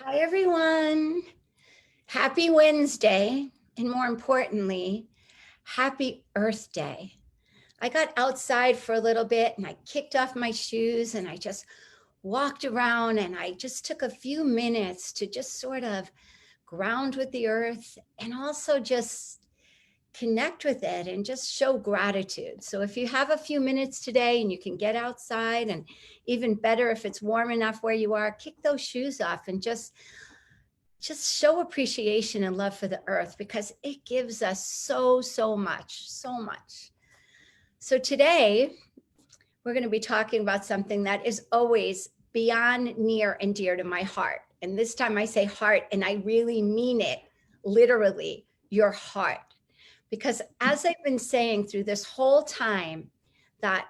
Hi, everyone. Happy Wednesday. And more importantly, happy Earth Day. I got outside for a little bit and I kicked off my shoes and I just walked around and I just took a few minutes to just sort of ground with the earth and also just connect with it and just show gratitude. So if you have a few minutes today and you can get outside, and even better if it's warm enough where you are, kick those shoes off and just show appreciation and love for the earth, because it gives us so much. So today we're going to be talking about something that is always beyond near and dear to my heart. And this time I say heart, and I really mean it, literally, your heart. Because as I've been saying through this whole time, that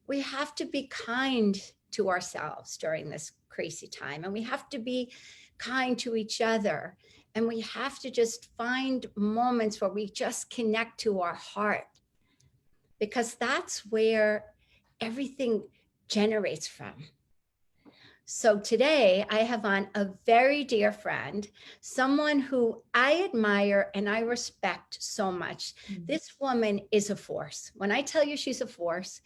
we have to be kind to ourselves during this crazy time, and we have to be kind to each other, and we have to just find moments where we just connect to our heart, because that's where everything generates from. So today I have on a very dear friend, someone who I admire and I respect so much. This woman is a force. When I tell you she's a force,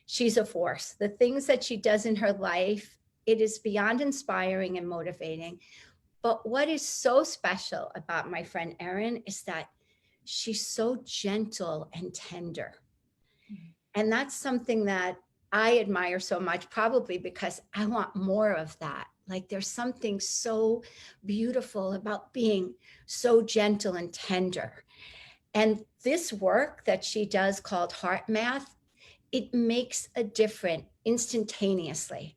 she's a force. The things that she does in her life, it is beyond inspiring and motivating. But what is so special about my friend Erin is that she's so gentle and tender. And that's something that I admire so much, probably because I want more of that. Like, there's something so beautiful about being so gentle and tender. And this work that she does called HeartMath, it makes a difference instantaneously.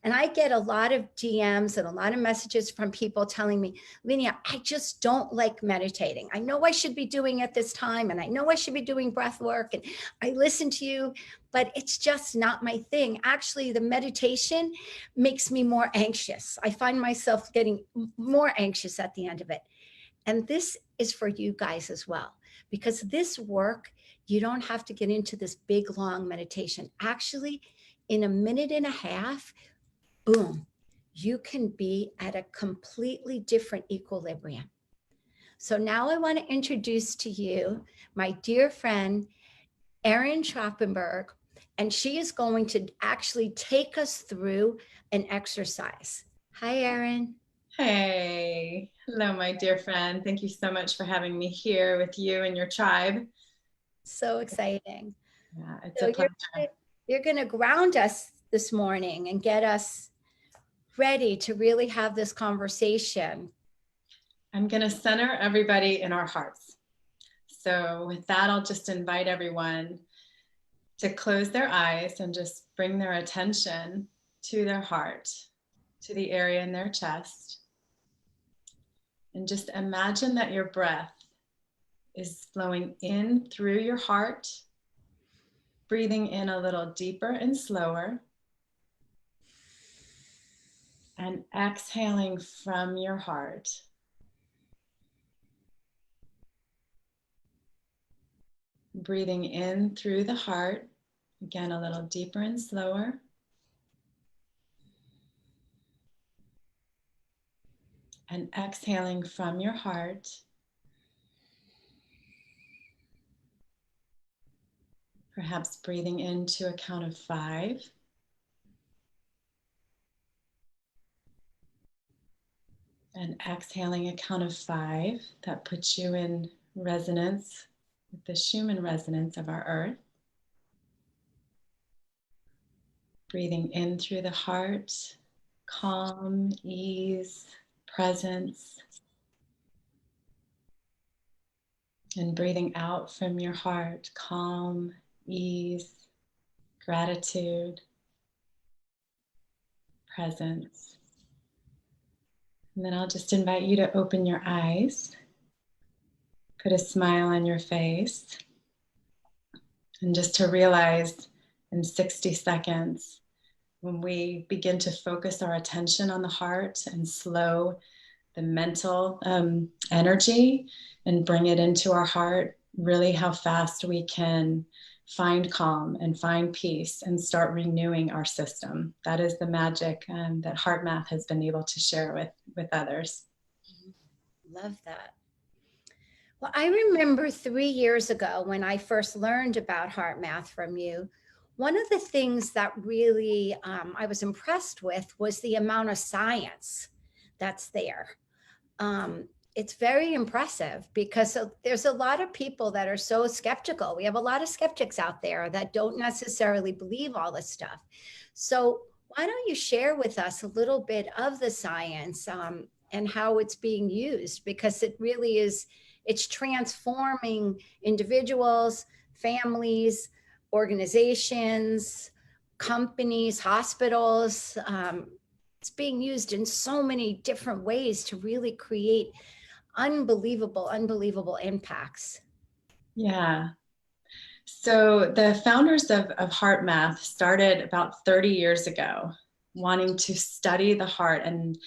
And I get a lot of DMs and a lot of messages from people telling me, Lavinia, I just don't like meditating. I know I should be doing it this time, and I know I should be doing breath work, and I listen to you, but it's just not my thing. Actually, the meditation makes me more anxious. I find myself getting more anxious at the end of it. And this is for you guys as well, because this work, you don't have to get into this big, long meditation. Actually, in a minute and a half, boom, you can be at a completely different equilibrium. So now I want to introduce to you my dear friend, Erin Toppenberg, and she is going to actually take us through an exercise. Hi, Erin. Hey, hello, my dear friend. Thank you so much for having me here with you and your tribe. So exciting. Yeah, it's So a pleasure. you're going to ground us this morning and get us ready to really have this conversation. I'm going to center everybody in our hearts. So with that, I'll just invite everyone to close their eyes and just bring their attention to their heart, to the area in their chest. And just imagine that your breath is flowing in through your heart, breathing in a little deeper and slower, and exhaling from your heart. Breathing in through the heart, again, a little deeper and slower. And exhaling from your heart. Perhaps breathing into a count of 5. And exhaling a count of 5. That puts you in resonance with the Schumann resonance of our earth. Breathing in through the heart, calm, ease, presence. And breathing out from your heart, calm, ease, gratitude, presence. And then I'll just invite you to open your eyes, put a smile on your face, and just to realize in 60 seconds, when we begin to focus our attention on the heart and slow the mental energy and bring it into our heart, really how fast we can find calm and find peace and start renewing our system. That is the magic that HeartMath has been able to share with with others. Love that. Well, I remember 3 years ago when I first learned about HeartMath from you, one of the things that really I was impressed with was the amount of science that's there. It's very impressive because there's a lot of people that are so skeptical. We have a lot of skeptics out there that don't necessarily believe all this stuff. So why don't you share with us a little bit of the science and how it's being used? Because it really is, it's transforming individuals, families, organizations, companies, hospitals. It's being used in so many different ways to really create unbelievable impacts. Yeah. So the founders of HeartMath started about 30 years ago, wanting to study the heart and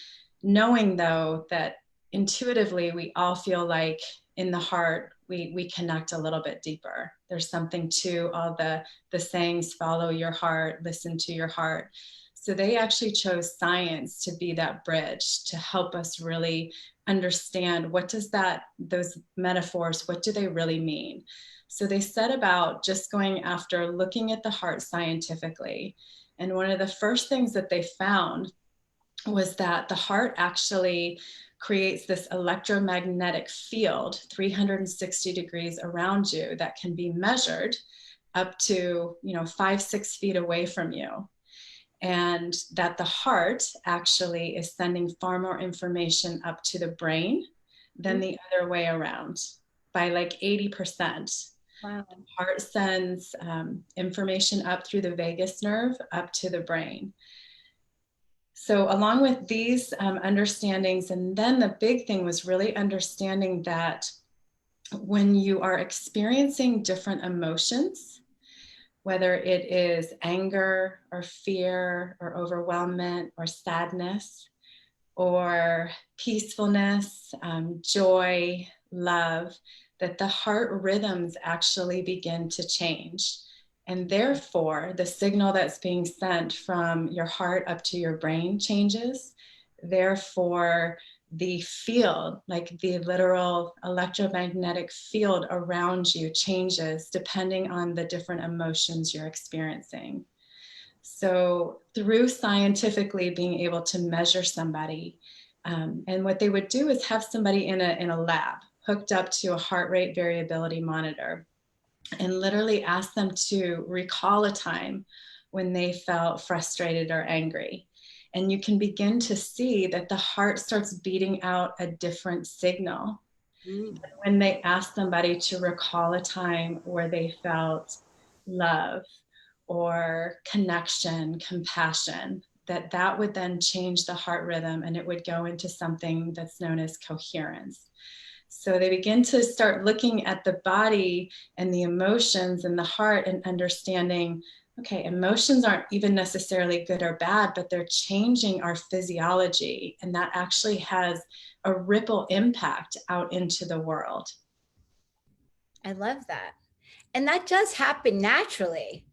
knowing, though, that intuitively we all feel like in the heart we connect a little bit deeper. There's something to all the sayings, follow your heart, listen to your heart. So they actually chose science to be that bridge to help us really understand what does those metaphors, what do they really mean? So they set about just going after looking at the heart scientifically. And one of the first things that they found was that the heart actually creates this electromagnetic field 360 degrees around you that can be measured up to 5-6 feet away from you. And that the heart actually is sending far more information up to the brain than the other way around by like 80%. Wow. The heart sends information up through the vagus nerve up to the brain. So along with these understandings, and then the big thing was really understanding that when you are experiencing different emotions, whether it is anger or fear or overwhelmment or sadness or peacefulness, joy, love, that the heart rhythms actually begin to change. And therefore, the signal that's being sent from your heart up to your brain changes. Therefore, the field, like the literal electromagnetic field around you, changes depending on the different emotions you're experiencing. So through scientifically being able to measure somebody, and what they would do is have somebody in a lab hooked up to a heart rate variability monitor and literally ask them to recall a time when they felt frustrated or angry. And you can begin to see that the heart starts beating out a different signal. When they ask somebody to recall a time where they felt love or connection, compassion, that would then change the heart rhythm and it would go into something that's known as coherence. So they begin to start looking at the body and the emotions and the heart and understanding, okay, emotions aren't even necessarily good or bad, but they're changing our physiology. And that actually has a ripple impact out into the world. I love that. And that does happen naturally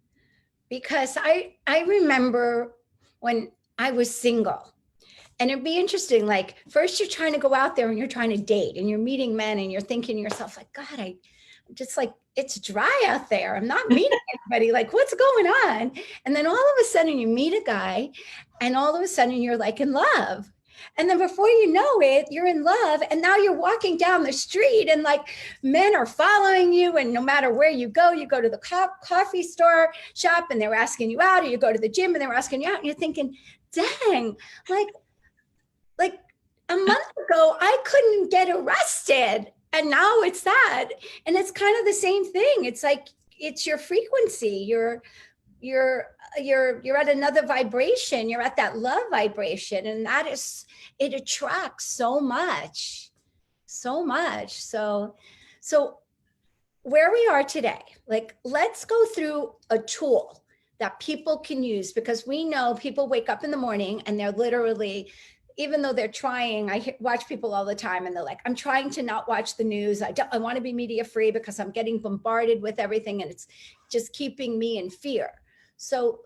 because I remember when I was single. And it'd be interesting, like first you're trying to go out there and you're trying to date and you're meeting men and you're thinking to yourself like, God, I'm just like, it's dry out there. I'm not meeting anybody. Like what's going on? And then all of a sudden you meet a guy and all of a sudden you're like in love. And then before you know it, you're in love. And now you're walking down the street and like men are following you. And no matter where you go to the coffee store shop and they're asking you out, or you go to the gym and they're asking you out. And you're thinking, dang, like a month ago, I couldn't get arrested. And now it's that. And it's kind of the same thing. It's like, it's your frequency. You're at another vibration. You're at that love vibration. And that is, it attracts so much. So where we are today, like, let's go through a tool that people can use because we know people wake up in the morning and they're literally, even though they're trying, I watch people all the time and they're like, I'm trying to not watch the news. I want to be media free because I'm getting bombarded with everything and it's just keeping me in fear. So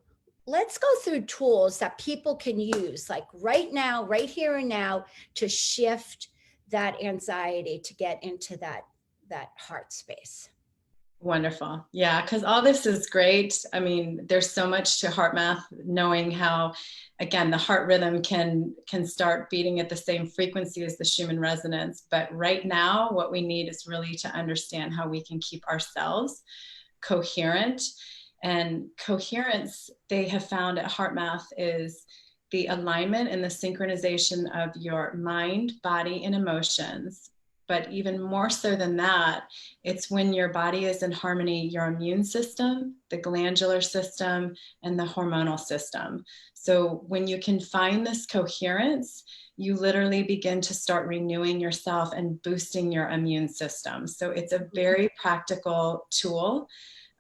let's go through tools that people can use, like right now, right here and now, to shift that anxiety, to get into that heart space. Wonderful. Yeah, because all this is great. I mean, there's so much to HeartMath, knowing how, again, the heart rhythm can start beating at the same frequency as the Schumann resonance. But right now, what we need is really to understand how we can keep ourselves coherent. And coherence, they have found at HeartMath, is the alignment and the synchronization of your mind, body, and emotions. But even more so than that, it's when your body is in harmony, your immune system, the glandular system, and the hormonal system. So when you can find this coherence, you literally begin to start renewing yourself and boosting your immune system. So it's a very practical tool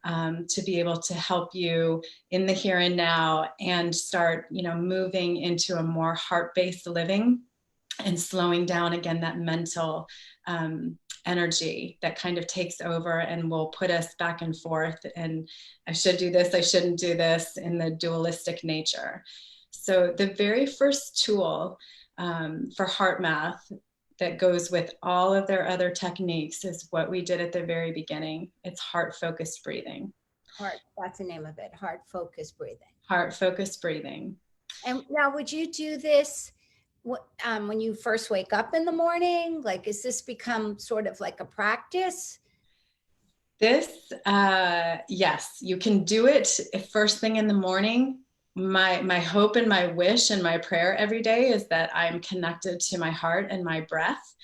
to be able to help you in the here and now, and start, moving into a more heart-based living, and slowing down again that mental energy that kind of takes over and will put us back and forth, and I should do this, I shouldn't do this, in the dualistic nature. So the very first tool for HeartMath, that goes with all of their other techniques, is what we did at the very beginning. It's heart-focused breathing. That's the name of it, heart-focused breathing. Heart-focused breathing. And now, would you do this when you first wake up in the morning? Like, has this become sort of like a practice? This, yes, you can do it first thing in the morning. My hope and my wish and my prayer every day is that I'm connected to my heart and my breath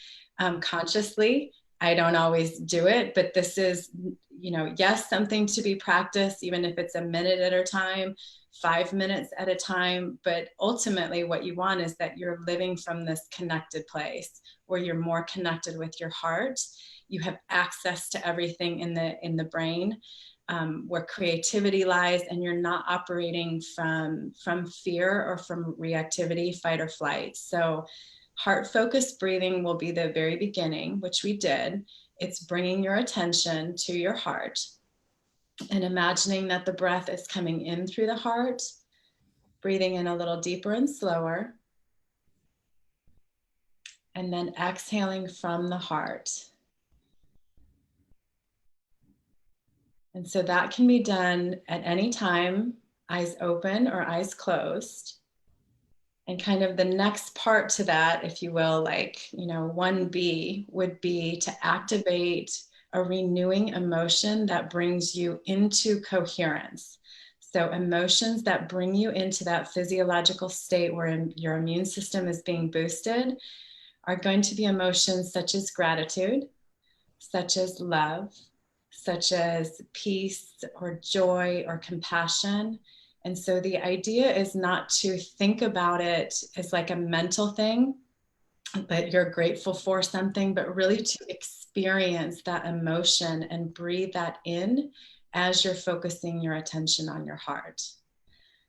consciously. I don't always do it, but this is, yes, something to be practiced, even if it's a minute at a time, 5 minutes at a time. But ultimately what you want is that you're living from this connected place where you're more connected with your heart. You have access to everything in the brain, where creativity lies, and you're not operating from fear or from reactivity, fight or flight. So heart-focused breathing will be the very beginning, which we did. It's bringing your attention to your heart and imagining that the breath is coming in through the heart, breathing in a little deeper and slower, and then exhaling from the heart. And so that can be done at any time, eyes open or eyes closed. And kind of the next part to that, if you will, like, 1B would be to activate a renewing emotion that brings you into coherence. So emotions that bring you into that physiological state where your immune system is being boosted are going to be emotions such as gratitude, such as love, such as peace or joy or compassion. And so the idea is not to think about it as like a mental thing, but you're grateful for something, but really to experience that emotion and breathe that in as you're focusing your attention on your heart.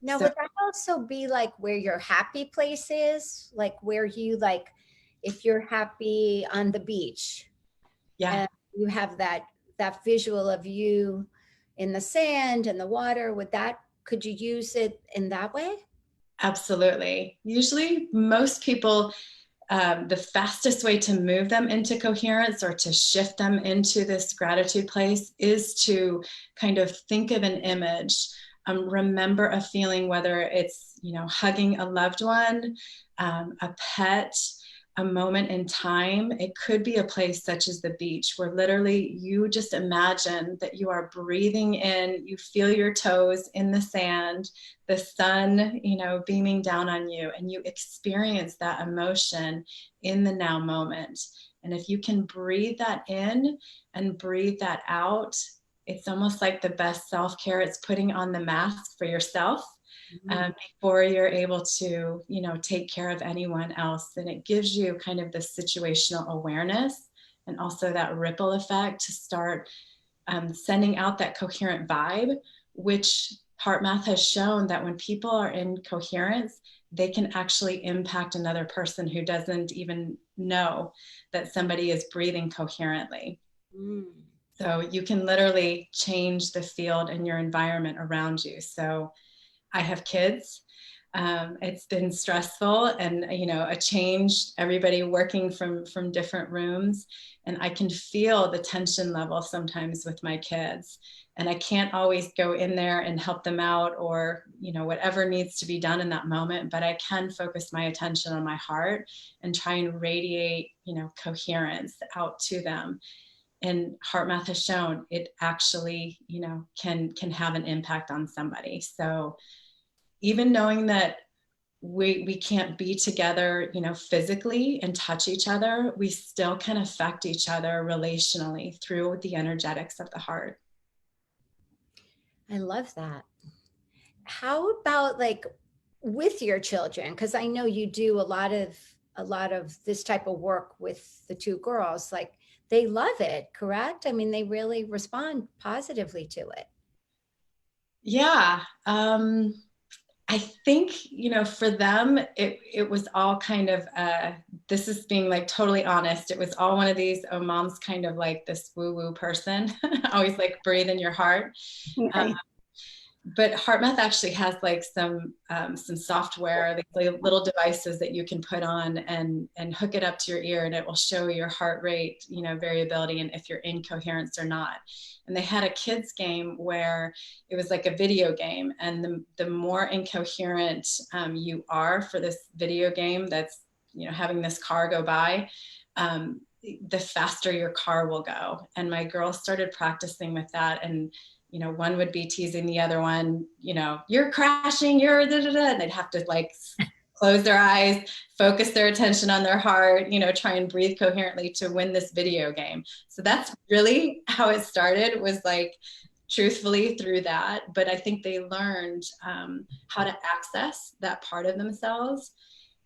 Now, would that also be like where your happy place is? Like where you, like, if you're happy on the beach, yeah, and you have that visual of you in the sand and the water, could you use it in that way? Absolutely. Usually most people, the fastest way to move them into coherence or to shift them into this gratitude place is to kind of think of an image, remember a feeling, whether it's, hugging a loved one, a pet, a moment in time. It could be a place such as the beach, where literally you just imagine that you are breathing in, you feel your toes in the sand, the sun, beaming down on you, and you experience that emotion in the now moment. And if you can breathe that in and breathe that out, it's almost like the best self-care. It's putting on the mask for yourself before you're able to, take care of anyone else. And it gives you kind of this situational awareness and also that ripple effect to start sending out that coherent vibe, which HeartMath has shown that when people are in coherence, they can actually impact another person who doesn't even know that somebody is breathing coherently. So you can literally change the field and your environment around you. So I have kids. It's been stressful and, a change, everybody working from different rooms. And I can feel the tension level sometimes with my kids. And I can't always go in there and help them out or, whatever needs to be done in that moment. But I can focus my attention on my heart and try and radiate, coherence out to them. And HeartMath has shown it actually, can have an impact on somebody. So even knowing that we can't be together, physically and touch each other, we still can affect each other relationally through the energetics of the heart. I love that. How about like with your children? Because I know you do a lot of this type of work with the two girls. Like they love it, correct? I mean, they really respond positively to it. Yeah. I think, for them, it was all kind of, this is being like totally honest. It was all one of these, oh, mom's kind of like this woo-woo person, always like breathe in your heart. Right. But HeartMath actually has like some software, like little devices that you can put on and hook it up to your ear, and it will show your heart rate, variability, and if you're in coherence or not. And they had a kids game where it was like a video game, and the more incoherent you are for this video game, that's having this car go by. The faster your car will go. And my girls started practicing with that, and one would be teasing the other one, you're crashing, you're da, da, da, and they'd have to like close their eyes, focus their attention on their heart, try and breathe coherently to win this video game. So that's really how it started, was like truthfully through that. But I think they learned how to access that part of themselves.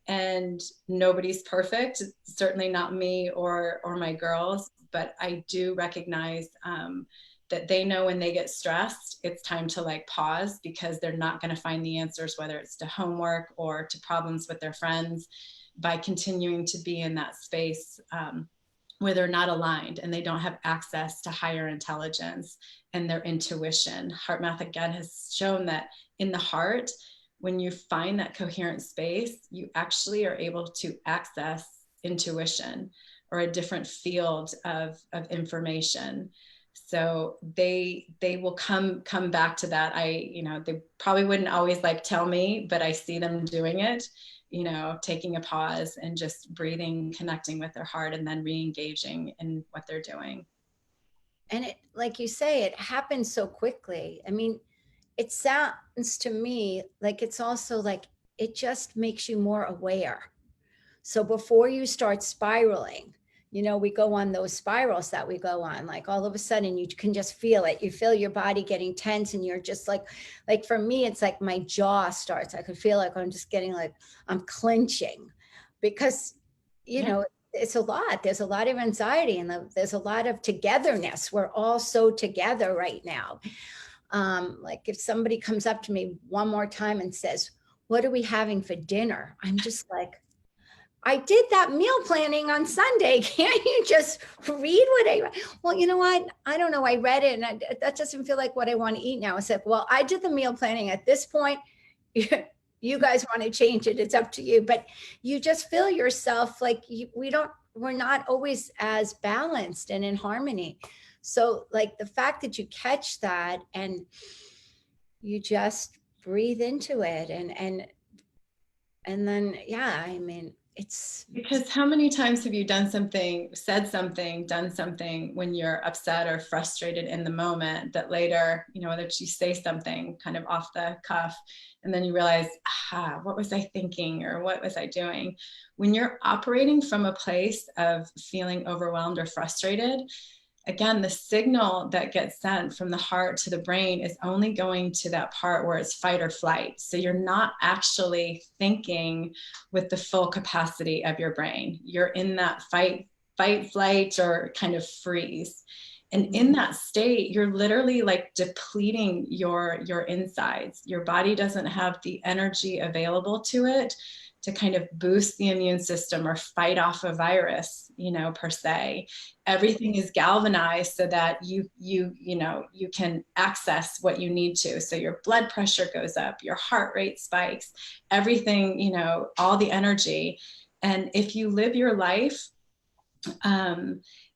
And nobody's perfect, certainly not me or my girls, but I do recognize that they know when they get stressed, it's time to like pause, because they're not going to find the answers, whether it's to homework or to problems with their friends, by continuing to be in that space where they're not aligned and they don't have access to higher intelligence and their intuition. HeartMath again has shown that in the heart, when you find that coherent space, you actually are able to access intuition or a different field of information. So they will come back to that. They probably wouldn't always like tell me, but I see them doing it, taking a pause and just breathing, connecting with their heart, and then re-engaging in what they're doing. And it, like you say, it happens so quickly. I mean, it sounds to me like it's also like it just makes you more aware. So before you start spiraling, we go on those spirals that we go on, like all of a sudden you can just feel it. You feel your body getting tense and you're just like for me, it's like my jaw starts. I could feel like I'm just getting like, I'm clenching because, it's a lot. There's a lot of anxiety and there's a lot of togetherness. We're all so together right now. Like if somebody comes up to me one more time and says, what are we having for dinner? I'm just like, I did that meal planning on Sunday. Can't you just read what well, you know what? I don't know. I read it and that doesn't feel like what I want to eat now. I said, well, I did the meal planning at this point. You guys want to change it. It's up to you. But you just feel yourself like we're not always as balanced and in harmony. So like the fact that you catch that and you just breathe into it and then, yeah, I mean, it's because how many times have you done something, said something, done something when you're upset or frustrated in the moment that later, whether you say something kind of off the cuff and then you realize, what was I thinking or what was I doing? When you're operating from a place of feeling overwhelmed or frustrated, again, the signal that gets sent from the heart to the brain is only going to that part where it's fight or flight. So you're not actually thinking with the full capacity of your brain. You're in that fight, flight, or kind of freeze. And in that state, you're literally like depleting your insides. Your body doesn't have the energy available to it to kind of boost the immune system or fight off a virus, per se. Everything is galvanized so that you can access what you need to. So your blood pressure goes up, your heart rate spikes, everything, all the energy. And if you live your life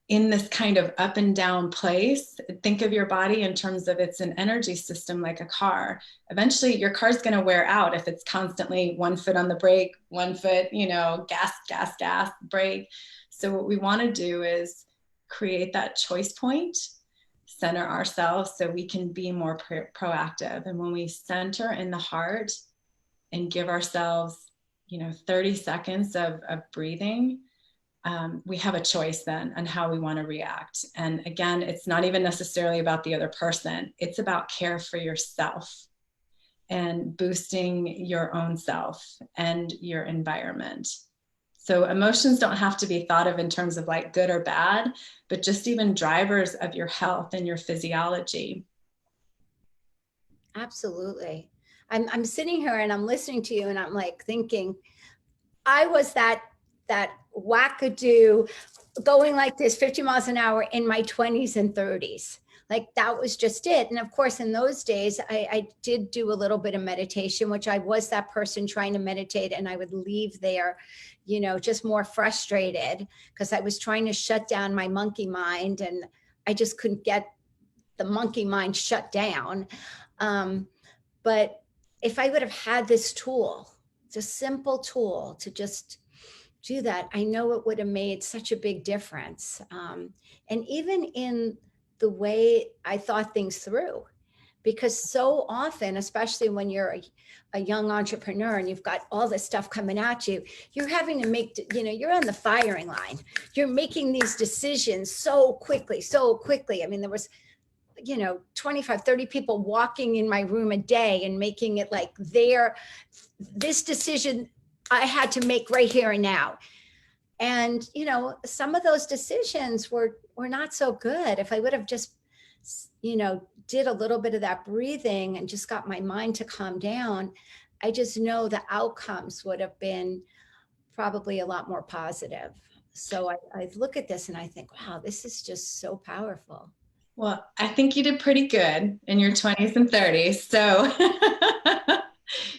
in this kind of up and down place, think of your body in terms of it's an energy system like a car. Eventually your car's going to wear out if it's constantly one foot on the brake, one foot, gas, brake. So what we want to do is create that choice point, center ourselves so we can be more proactive. And when we center in the heart and give ourselves, 30 seconds of breathing, we have a choice then on how we want to react. And again, it's not even necessarily about the other person. It's about care for yourself and boosting your own self and your environment. So emotions don't have to be thought of in terms of like good or bad, but just even drivers of your health and your physiology. Absolutely. I'm sitting here and I'm listening to you and I'm like thinking, I was that wackadoo going like this 50 miles an hour in my 20s and 30s. Like that was just it. And of course, in those days, I did do a little bit of meditation, which I was that person trying to meditate. And I would leave there, just more frustrated because I was trying to shut down my monkey mind and I just couldn't get the monkey mind shut down. But if I would have had this tool, it's a simple tool to just do that, I know it would have made such a big difference. And even in the way I thought things through, because so often, especially when you're a young entrepreneur and you've got all this stuff coming at you, you're having to make, you're on the firing line. You're making these decisions so quickly. I mean, there was 25, 30 people walking in my room a day and making it like this decision I had to make right here and now. And, some of those decisions were not so good. If I would have just, did a little bit of that breathing and just got my mind to calm down, I just know the outcomes would have been probably a lot more positive. So I look at this and I think, wow, this is just so powerful. Well, I think you did pretty good in your 20s and 30s. So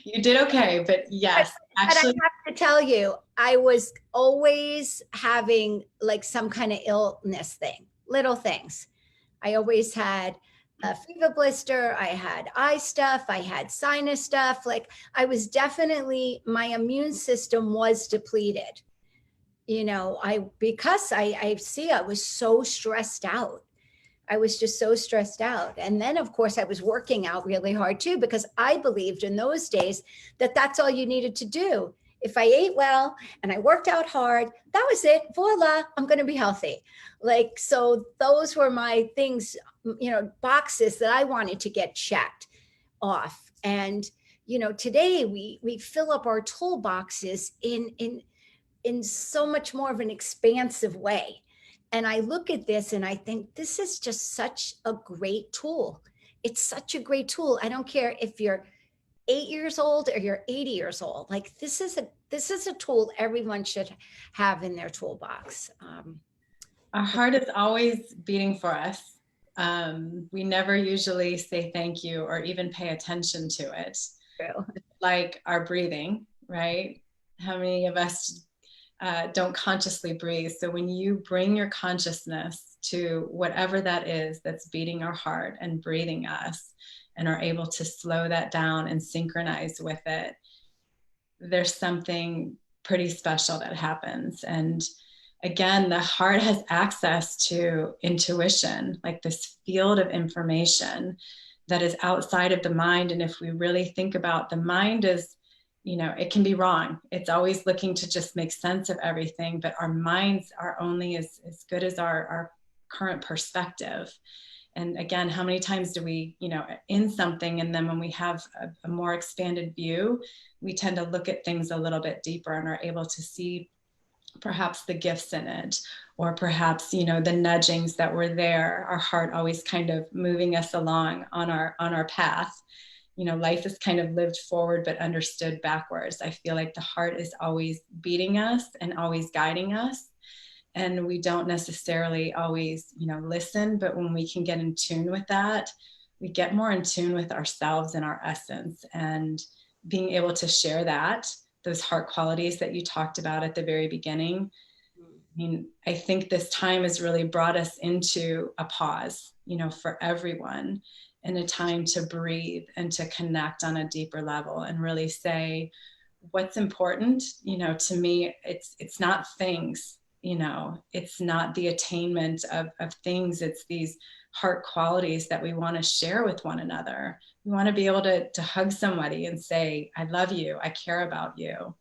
you did okay, but yes, actually. But I have to tell you, I was always having like some kind of illness thing, little things. I always had a fever blister. I had eye stuff. I had sinus stuff. Like I was definitely, my immune system was depleted. Because I was so stressed out. I was just so stressed out. And then, of course, I was working out really hard too, because I believed in those days that that's all you needed to do. If I ate well and I worked out hard, that was it. Voila, I'm going to be healthy. Like, so those were my things, boxes that I wanted to get checked off. And, today we fill up our toolboxes in so much more of an expansive way. And I look at this and I think this is just such a great tool. It's such a great tool. I don't care if you're 8 years old or you're 80 years old. Like this is a tool everyone should have in their toolbox. Our heart is always beating for us. We never usually say thank you or even pay attention to it. True. Like our breathing, right? How many of us don't consciously breathe? So when you bring your consciousness to whatever that is that's beating our heart and breathing us and are able to slow that down and synchronize with it, there's something pretty special that happens. And again, the heart has access to intuition, like this field of information that is outside of the mind. And if we really think about the mind as, it can be wrong. It's always looking to just make sense of everything, but our minds are only as good as our current perspective. And again, how many times do we, in something, and then when we have a more expanded view, we tend to look at things a little bit deeper and are able to see perhaps the gifts in it, or perhaps, the nudgings that were there, our heart always kind of moving us along on our path. Life is kind of lived forward but understood backwards. I feel like the heart is always beating us and always guiding us, and we don't necessarily always listen. But when we can get in tune with that, we get more in tune with ourselves and our essence, and being able to share those heart qualities that you talked about at the very beginning. I think this time has really brought us into a pause, for everyone, and a time to breathe and to connect on a deeper level and really say what's important. To me, it's not things, it's not the attainment of things. It's these heart qualities that we want to share with one another. We want to be able to hug somebody and say, I love you, I care about you.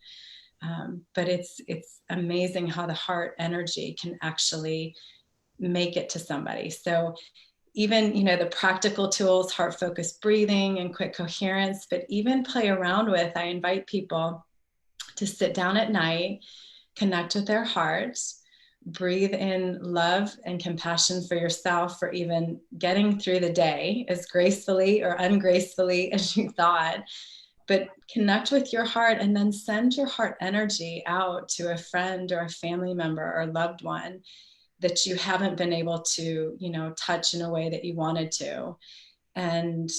But it's amazing how the heart energy can actually make it to somebody. So even, the practical tools, heart focused breathing and quick coherence, but even play around with, I invite people to sit down at night, connect with their hearts, breathe in love and compassion for yourself for even getting through the day as gracefully or ungracefully as you thought. But connect with your heart, and then send your heart energy out to a friend or a family member or loved one that you haven't been able to, touch in a way that you wanted to. And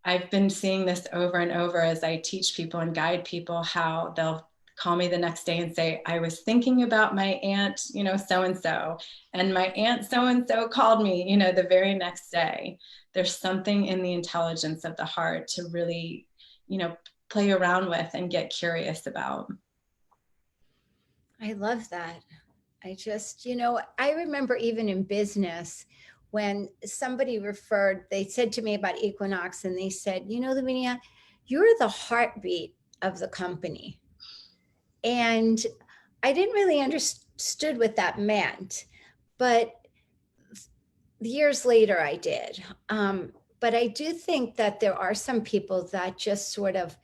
I've been seeing this over and over as I teach people and guide people, how they'll call me the next day and say, I was thinking about my aunt, so-and-so, and my aunt so-and-so called me, the very next day. There's something in the intelligence of the heart to really, play around with and get curious about. I love that. I just, I remember even in business when somebody they said to me about Equinox, and they said, Lavinia, you're the heartbeat of the company. And I didn't really understood what that meant, but years later I did. But I do think that there are some people that just sort of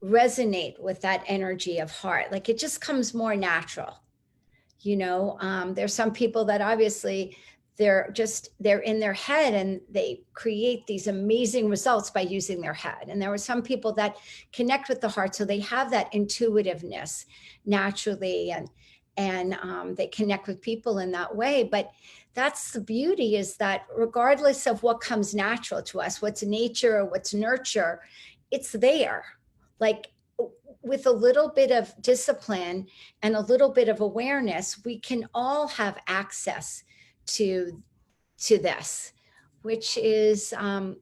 resonate with that energy of heart. Like it just comes more natural. There's some people that obviously they're in their head and they create these amazing results by using their head. And there are some people that connect with the heart, so they have that intuitiveness naturally, and they connect with people in that way. But that's the beauty, is that regardless of what comes natural to us, what's nature or what's nurture, it's there. Like with a little bit of discipline and a little bit of awareness, we can all have access to this, which is, I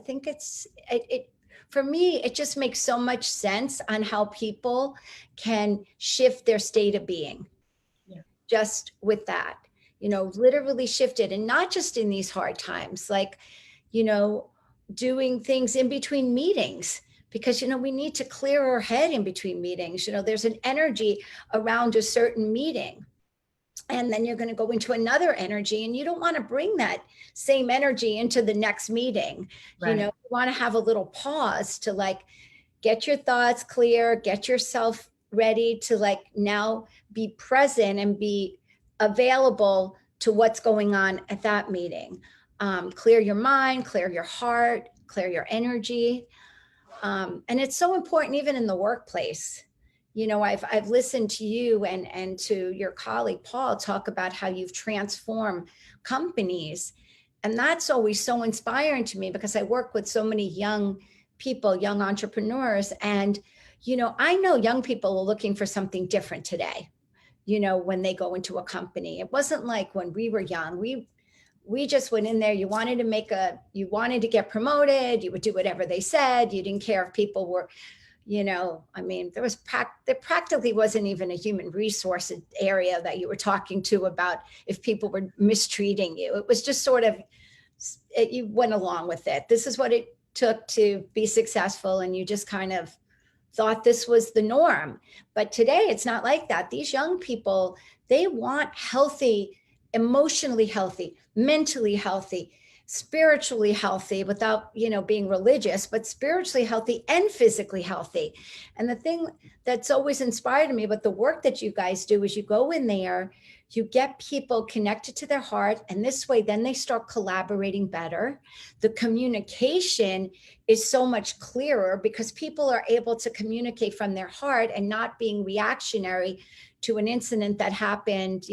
think it for me, it just makes so much sense on how people can shift their state of being. Yeah. Just with that, literally shift it, and not just in these hard times, like, doing things in between meetings, because we need to clear our head in between meetings. There's an energy around a certain meeting, and then you're going to go into another energy, and you don't want to bring that same energy into the next meeting. Right. You want to have a little pause to get your thoughts clear, get yourself ready to now be present and be available to what's going on at that meeting. Clear your mind, clear your heart, clear your energy. And it's so important even in the workplace. I've listened to you and to your colleague Paul talk about how you've transformed companies, and that's always so inspiring to me, because I work with so many young people, young entrepreneurs, and I know young people are looking for something different today. When they go into a company, it wasn't like when we were young. We just went in there. You wanted to get promoted. You would do whatever they said. You didn't care if people were, there practically wasn't even a human resource area that you were talking to about if people were mistreating you. It was just sort of, you went along with it. This is what it took to be successful. And you just kind of thought this was the norm. But today it's not like that. These young people, they want healthy, emotionally healthy, mentally healthy, spiritually healthy without, being religious, but spiritually healthy and physically healthy. And the thing that's always inspired me about the work that you guys do is you go in there, you get people connected to their heart, and this way then they start collaborating better. The communication is so much clearer because people are able to communicate from their heart and not being reactionary to an incident that happened,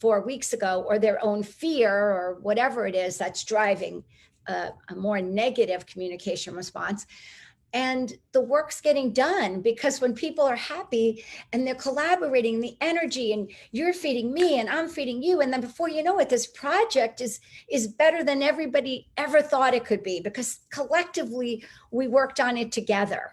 4 weeks ago, or their own fear or whatever it is that's driving a more negative communication response. And the work's getting done because when people are happy and they're collaborating, the energy, and you're feeding me and I'm feeding you, and then before you know it, this project is better than everybody ever thought it could be, because collectively we worked on it together.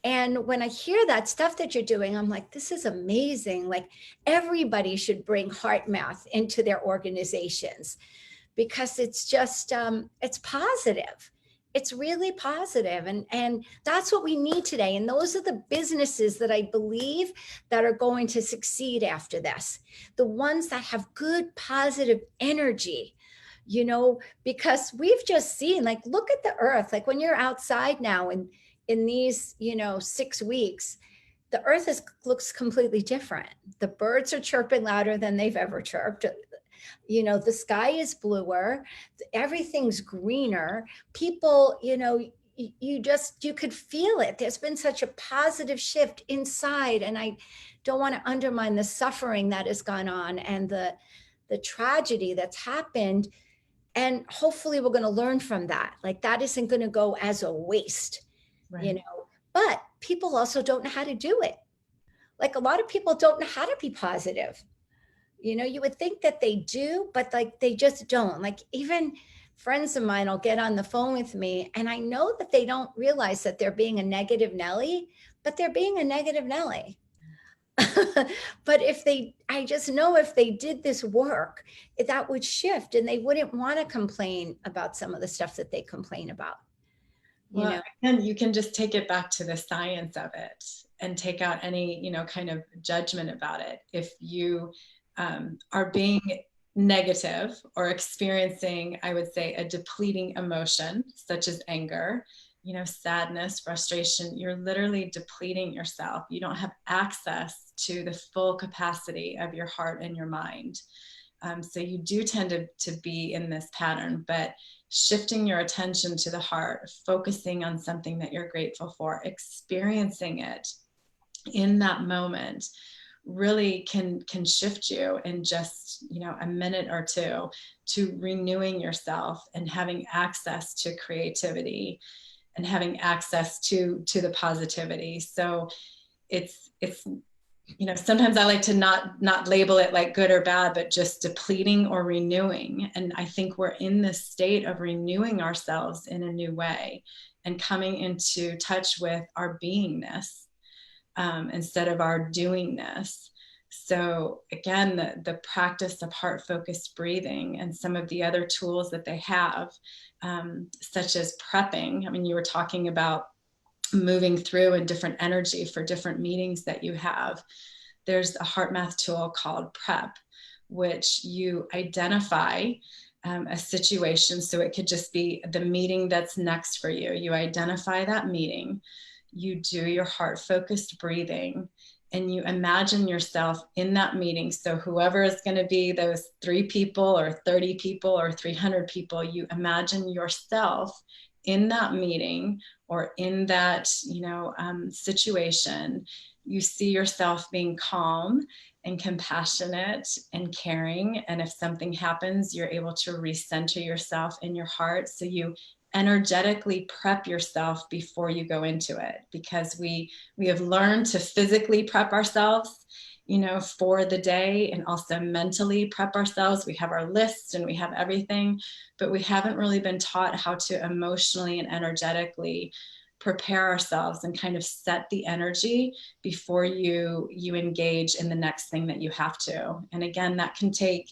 And when I hear that stuff that you're doing, I'm like, this is amazing. Like, everybody should bring HeartMath into their organizations, because it's just, it's positive. It's really positive. And that's what we need today. And those are the businesses that I believe that are going to succeed after this. The ones that have good, positive energy, because we've just seen, like, look at the earth. Like, when you're outside now and in these, 6 weeks, the earth looks completely different. The birds are chirping louder than they've ever chirped. The sky is bluer, everything's greener. People, you could feel it. There's been such a positive shift inside. And I don't want to undermine the suffering that has gone on and the tragedy that's happened. And hopefully we're going to learn from that. Like, that isn't going to go as a waste. Right. But people also don't know how to do it. Like, a lot of people don't know how to be positive. You would think that they do, but like, they just don't. Like, even friends of mine will get on the phone with me, and I know that they don't realize that they're being a negative Nelly, but they're being a negative Nelly. But I just know if they did this work, that would shift, and they wouldn't want to complain about some of the stuff that they complain about. Well, and you can just take it back to the science of it and take out any, kind of judgment about it. If you are being negative or experiencing, I would say, a depleting emotion, such as anger, sadness, frustration, you're literally depleting yourself. You don't have access to the full capacity of your heart and your mind. So you do tend to be in this pattern, but shifting your attention to the heart, focusing on something that you're grateful for, experiencing it in that moment, really can shift you in just, a minute or two, to renewing yourself and having access to creativity and having access to the positivity. So it's sometimes I like to not label it like good or bad, but just depleting or renewing. And I think we're in this state of renewing ourselves in a new way and coming into touch with our beingness instead of our doingness. So again, the practice of heart-focused breathing and some of the other tools that they have, such as prepping. I mean, you were talking about moving through in different energy for different meetings that you have. There's a HeartMath tool called Prep, which you identify a situation. So it could just be the meeting that's next for you. You identify that meeting, you do your heart-focused breathing, and you imagine yourself in that meeting. So whoever is going to be those 3 people or 30 people or 300 people, you imagine yourself in that meeting or in that, situation. You see yourself being calm and compassionate and caring. And if something happens, you're able to recenter yourself in your heart. So you energetically prep yourself before you go into it, because we have learned to physically prep ourselves, for the day, and also mentally prep ourselves. We have our lists and we have everything, but we haven't really been taught how to emotionally and energetically prepare ourselves and kind of set the energy before you engage in the next thing that you have to. And again, that can take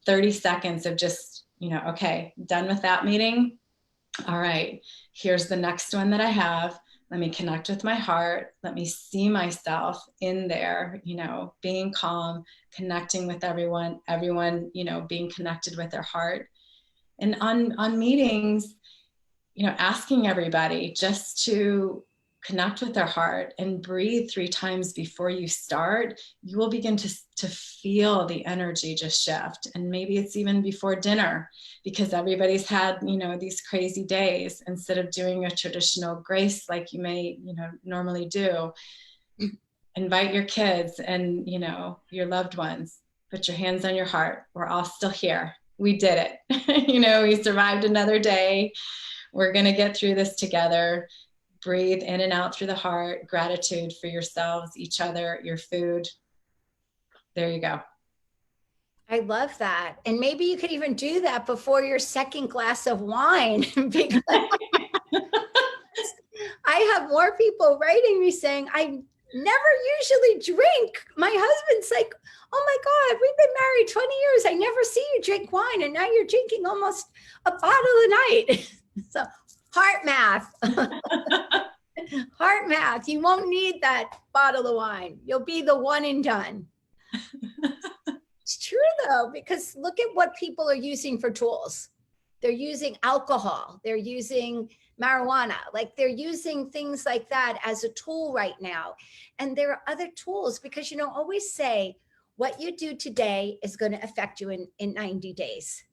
30 seconds of just, okay, done with that meeting. All right, here's the next one that I have. Let me connect with my heart. Let me see myself in there, being calm, connecting with everyone, being connected with their heart. And on meetings, asking everybody just to connect with their heart and breathe 3 times before you start, you will begin to feel the energy just shift. And maybe it's even before dinner, because everybody's had, these crazy days. Instead of doing a traditional grace like you may, normally do, invite your kids and, your loved ones, put your hands on your heart. We're all still here. We did it. We survived another day. We're going to get through this together. Breathe in and out through the heart. Gratitude for yourselves, each other, your food. There you go. I love that. And maybe you could even do that before your second glass of wine. Because I have more people writing me saying, I never usually drink. My husband's like, oh my God, we've been married 20 years. I never see you drink wine. And now you're drinking almost a bottle a night. So HeartMath. HeartMath. You won't need that bottle of wine. You'll be the one and done. It's true though, because look at what people are using for tools. They're using alcohol. They're using marijuana. Like they're using things like that as a tool right now. And there are other tools because, always say what you do today is going to affect you in 90 days,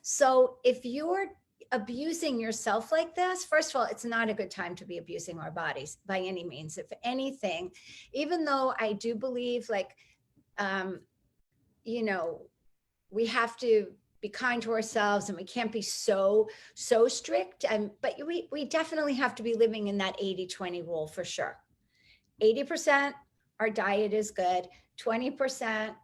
So if you're abusing yourself like this, first of all, it's not a good time to be abusing our bodies by any means. If anything, even though I do believe we have to be kind to ourselves and we can't be so strict. But we definitely have to be living in that 80-20 rule for sure. 80% our diet is good, 20%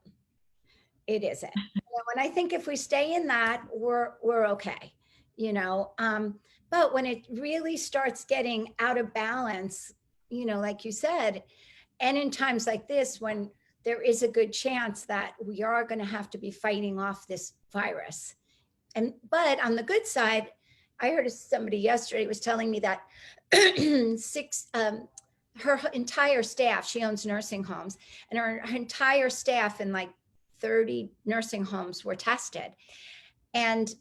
it isn't. And I think if we stay in that, we're okay. But when it really starts getting out of balance, like you said, and in times like this, when there is a good chance that we are going to have to be fighting off this virus. But on the good side, I heard somebody yesterday was telling me that her entire staff, she owns nursing homes, and her entire staff in like 30 nursing homes were tested. And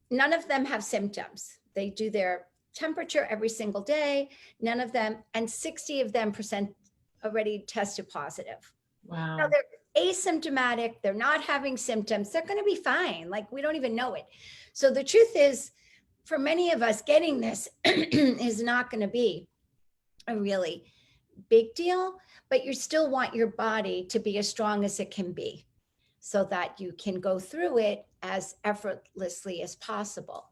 none of them have symptoms. They do their temperature every single day. None of them, and 60 of them % already tested positive. Wow. Now they're asymptomatic. They're not having symptoms. They're going to be fine. Like we don't even know it. So the truth is, for many of us, getting this is not going to be a really big deal, but you still want your body to be as strong as it can be so that you can go through it as effortlessly as possible.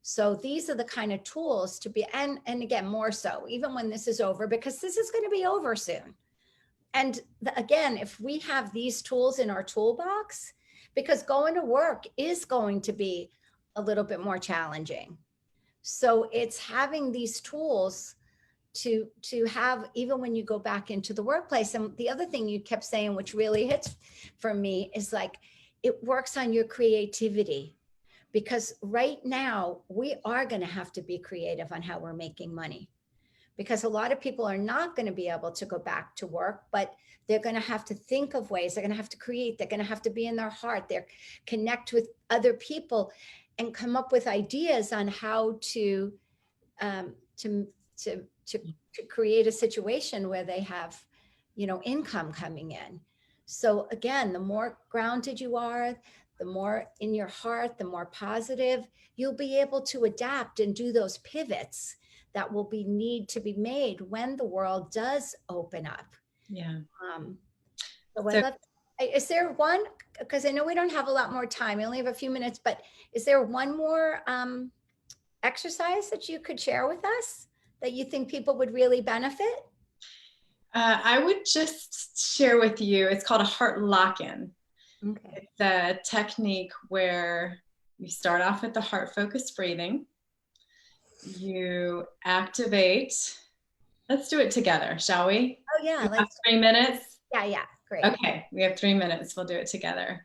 So these are the kind of tools to be, and again, more so, even when this is over, because this is going to be over soon. And again, if we have these tools in our toolbox, because going to work is going to be a little bit more challenging. So it's having these tools to have, even when you go back into the workplace. And the other thing you kept saying, which really hits for me, is like, it works on your creativity. Because right now we are going to have to be creative on how we're making money. Because a lot of people are not going to be able to go back to work, but they're going to have to think of ways. They're going to have to create. They're going to have to be in their heart. They're connect with other people and come up with ideas on how to create a situation where they have, income coming in. So again, the more grounded you are, the more in your heart, the more positive, you'll be able to adapt and do those pivots that will need to be made when the world does open up. Yeah. Is there one, because I know we don't have a lot more time, we only have a few minutes, but is there one more exercise that you could share with us that you think people would really benefit? I would just share with you, it's called a heart lock-in. Okay. It's a technique where you start off with the heart focused breathing. You activate. Let's do it together, shall we? Oh yeah. We have 3 minutes. Yeah. Great. Okay. We have 3 minutes. We'll do it together.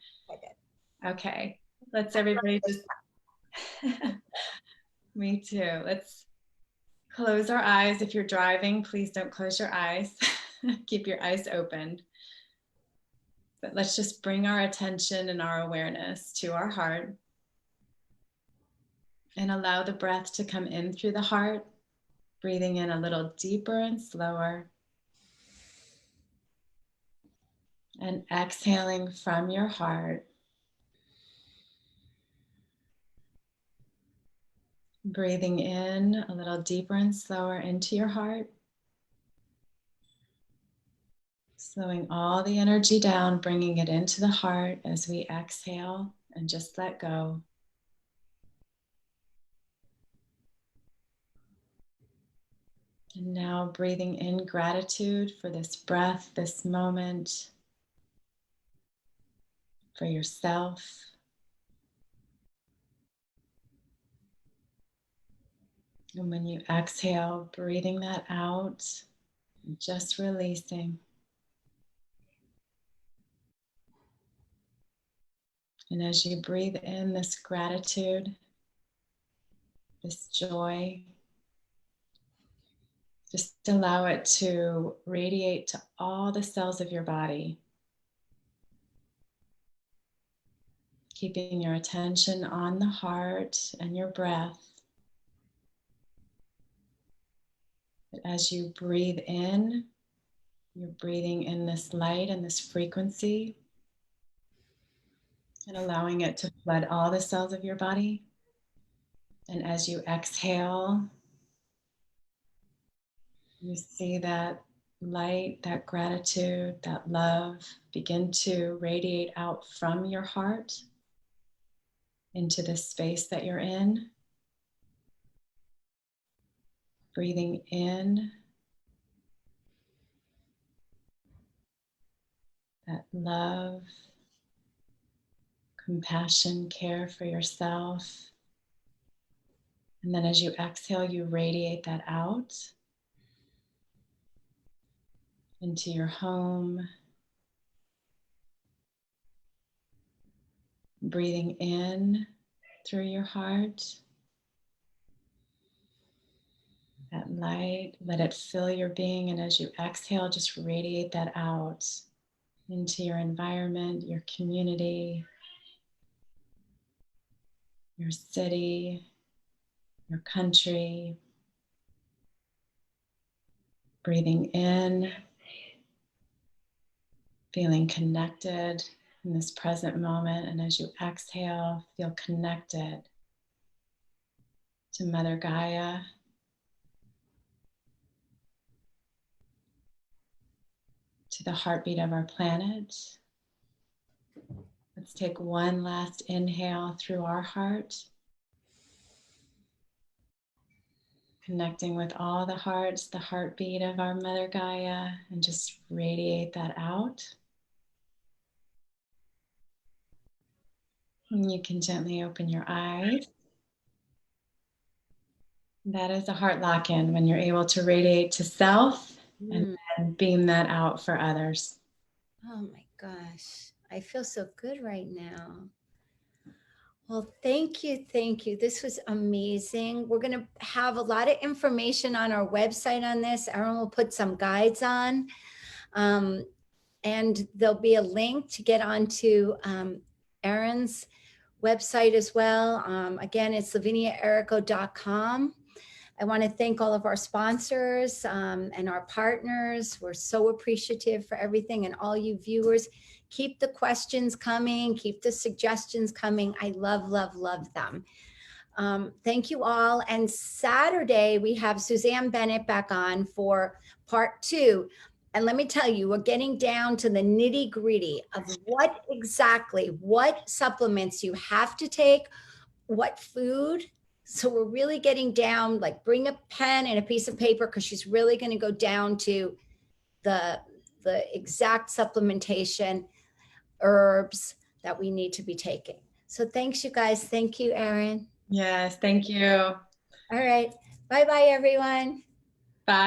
Okay. Let's everybody just, me too. Let's close our eyes. If you're driving, please don't close your eyes. Keep your eyes open. But let's just bring our attention and our awareness to our heart. And allow the breath to come in through the heart, breathing in a little deeper and slower. And exhaling from your heart. Breathing in a little deeper and slower into your heart. Slowing all the energy down, bringing it into the heart as we exhale and just let go. And now breathing in gratitude for this breath, this moment, for yourself. And when you exhale, breathing that out, just releasing. And as you breathe in this gratitude, this joy, just allow it to radiate to all the cells of your body. Keeping your attention on the heart and your breath. But as you breathe in, you're breathing in this light and this frequency and allowing it to flood all the cells of your body. And as you exhale, you see that light, that gratitude, that love begin to radiate out from your heart into the space that you're in. Breathing in that love, compassion, care for yourself. And then as you exhale, you radiate that out into your home. Breathing in through your heart. That light, let it fill your being. And as you exhale, just radiate that out into your environment, your community, your city, your country. Breathing in, feeling connected in this present moment. And as you exhale, feel connected to Mother Gaia, to the heartbeat of our planet. Let's take one last inhale through our heart. Connecting with all the hearts, the heartbeat of our Mother Gaia, and just radiate that out. And you can gently open your eyes. That is a heart lock-in when you're able to radiate to self and then beam that out for others. Oh my gosh, I feel so good right now. Well, thank you. Thank you. This was amazing. We're going to have a lot of information on our website on this. Erin will put some guides on. And there'll be a link to get onto Erin's website as well. Again, it's laviniaerico.com. I want to thank all of our sponsors and our partners. We're so appreciative for everything, and all you viewers. Keep the questions coming. Keep the suggestions coming. I love, love, love them. Thank you all. And Saturday, we have Suzanne Bennett back on for part 2. And let me tell you, we're getting down to the nitty gritty of what supplements you have to take, what food. So we're really getting down, like bring a pen and a piece of paper, because she's really going to go down to the exact supplementation, herbs that we need to be taking. So thanks, you guys. Thank you, Erin. Yes, thank you. All right. Bye-bye, everyone. Bye.